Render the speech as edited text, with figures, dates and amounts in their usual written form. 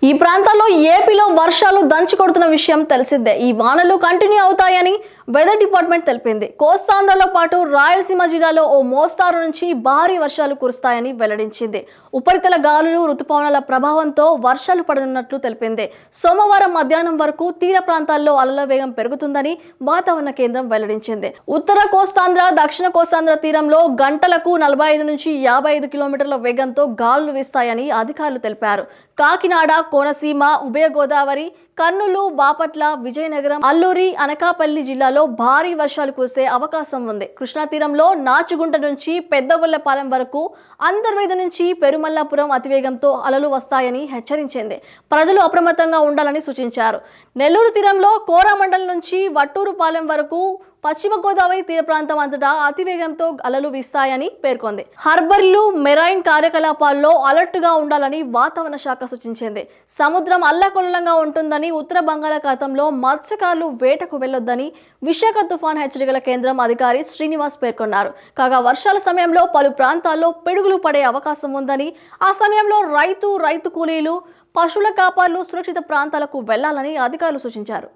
ఈ ప్రాంతాల్లో ఏపీలో వర్షాలు దంచి కొడుతున్న విషయం తెలిసిందే. ఈ వానలు కంటిన్యూ అవుతాయని వెదర్ డిపార్ట్మెంట్ తెలిపింది. కోస్తాంధ్రలో పాటు రాయలసీమ జిల్లాలో ఓ మోస్తారు నుంచి భారీ వర్షాలు కురుస్తాయని వెల్లడించింది. ఉపరితల గాలులు, రుతుపవనాల ప్రభావంతో వర్షాలు పడనున్నట్లు తెలిపింది. సోమవారం మధ్యాహ్నం వరకు తీర ప్రాంతాల్లో అలల వేగం పెరుగుతుందని వాతావరణ కేంద్రం వెల్లడించింది. ఉత్తర కోస్తాంధ్ర, దక్షిణ కోస్తాంధ్ర తీరంలో గంటలకు 45 నుంచి 55 కిలోమీటర్ల వేగంతో గాలులు వీస్తాయని అధికారులు తెలిపారు. కాకినాడ, కోనసీమ, ఉభయ గోదావరి, కర్నూలు, బాపట్ల, విజయనగరం, అల్లూరి, అనకాపల్లి జిల్లాలో భారీ వర్షాలు కురిసే అవకాశం ఉంది. కృష్ణా తీరంలో నాచుగుంట నుంచి పెద్దగొల్లపాలెం వరకు, అంతర్వేది నుంచి పెరుమల్లాపురం అతివేగంతో అలలు వస్తాయని హెచ్చరించింది. ప్రజలు అప్రమత్తంగా ఉండాలని సూచించారు. నెల్లూరు తీరంలో కోరమండలం నుంచి వట్టూరుపాలెం వరకు, పశ్చిమ గోదావరి తీర ప్రాంతం అంతటా అతివేగంతో అలలు వీస్తాయని పేర్కొంది. హార్బర్లు, మెరైన్ కార్యకలాపాల్లో అలర్ట్ గా ఉండాలని వాతావరణ శాఖ సూచించింది. సముద్రం అల్లకల్లోలంగా ఉంటుందని, ఉత్తర బంగాళాఖాతంలో మత్స్యకారులు వేటకు వెళ్లొద్దని విశాఖ తుఫాన్ హెచ్చరికల కేంద్రం అధికారి శ్రీనివాస్ పేర్కొన్నారు. కాగా వర్షాల సమయంలో పలు ప్రాంతాల్లో పిడుగులు పడే అవకాశం ఉందని, ఆ సమయంలో రైతు కూలీలు, పశువుల కాపర్లు సురక్షిత ప్రాంతాలకు వెళ్లాలని అధికారులు సూచించారు.